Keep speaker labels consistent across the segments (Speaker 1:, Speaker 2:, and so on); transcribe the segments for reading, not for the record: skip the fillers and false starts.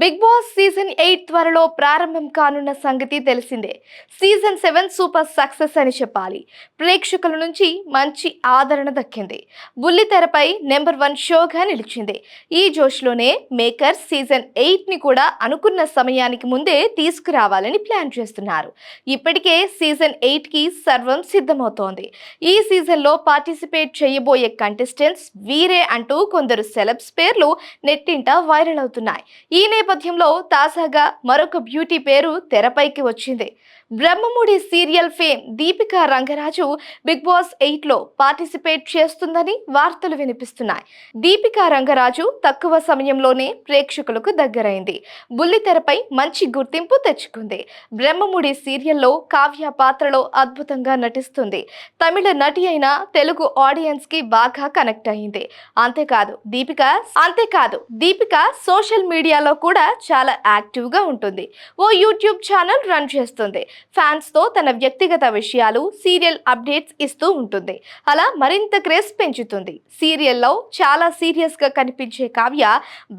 Speaker 1: Big boss season 8 త్వరలో ప్రారంభం కానున్న సంగతి తెలిసిందే. సీజన్ 7 సూపర్ సక్సెస్ అని చెప్పాలి. ప్రేక్షకుల నుంచి మంచి ఆదరణ దక్కింది. బుల్లితెరపై నెంబర్ 1 షోగా నిలిచింది. ఈ జోష్లోనే మేకర్స్ సీజన్ 8 ని కూడా అనుకున్న సమయానికి ముందే తీసుకురావాలని ప్లాన్ చేస్తున్నారు. ఇప్పటికే సీజన్ 8 కి సర్వం సిద్ధమవుతోంది. ఈ సీజన్లో పార్టిసిపేట్ చేయబోయే కంటెస్టెంట్స్ వీరే అంటూ కొందరు సెలబ్స్ పేర్లు నెట్టింట వైరల్ అవుతున్నాయి. ఈ నేపథ్యంలో తాజాగా మరొక బ్యూటీ పేరు తెరపైకి వచ్చింది. Brahmamudi serial fame Deepika Rangaraju Bigg Boss 8 లో పార్టిసిపేట్ చేస్తుందని వార్తలు వినిపిస్తున్నాయి. దీపికా రంగరాజు తక్కువ సమయంలోనే ప్రేక్షకులకు దగ్గరైంది. బుల్లితెరపై మంచి గుర్తింపు తెచ్చుకుంది. బ్రహ్మముడి సీరియల్లో కావ్య పాత్రలో అద్భుతంగా నటిస్తుంది. తమిళ నటి అయిన తెలుగు ఆడియన్స్ కి బాగా కనెక్ట్ అయింది. అంతేకాదు దీపిక సోషల్ మీడియాలో కూడా చాలా యాక్టివ్ గా ఉంటుంది. ఓ యూట్యూబ్ ఛానల్ రన్ చేస్తుంది. ఫ్యాన్స్ తో తన వ్యక్తిగత విషయాలు, సీరియల్ అప్డేట్స్ ఇస్తూ ఉంటుంది. అలా మరింత క్రేజ్ పెంచుతుంది. సీరియల్లో చాలా సీరియస్ గా కనిపించే కావ్య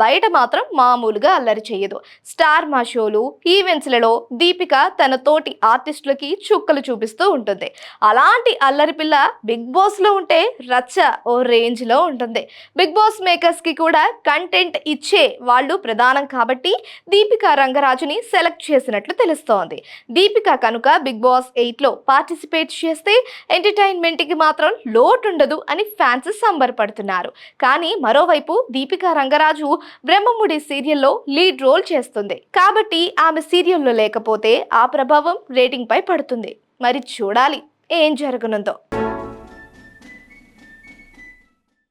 Speaker 1: బయట మాత్రం మామూలుగా అల్లరి చేయదు. స్టార్ మా షోలు, ఈవెంట్స్ లలో దీపిక తన తోటి ఆర్టిస్టులకి చుక్కలు చూపిస్తూ ఉంటుంది. అలాంటి అల్లరి పిల్ల బిగ్ బాస్ లో ఉంటే రచ్చ ఓ రేంజ్ లో ఉంటుంది. బిగ్ బాస్ మేకర్స్ కి కూడా కంటెంట్ ఇచ్చే వాళ్ళు ప్రధానం కాబట్టి దీపికా రంగరాజుని సెలెక్ట్ చేసినట్లు తెలుస్తోంది. దీపిక కనుక బిగ్ బాస్ 8 లో పార్టిసిపేట్ చేస్తే ఎంటర్టైన్మెంట్ కి మాత్రం లోటు ఉండదు అని ఫ్యాన్స్ సంబరపడుతున్నారు. కానీ మరోవైపు దీపికా రంగరాజు బ్రహ్మముడి సీరియల్లో లీడ్ రోల్ చేస్తుంది కాబట్టి ఆమె సీరియల్లో లేకపోతే ఆ ప్రభావం రేటింగ్ పై పడుతుంది. మరి చూడాలి ఏం జరగనుందో.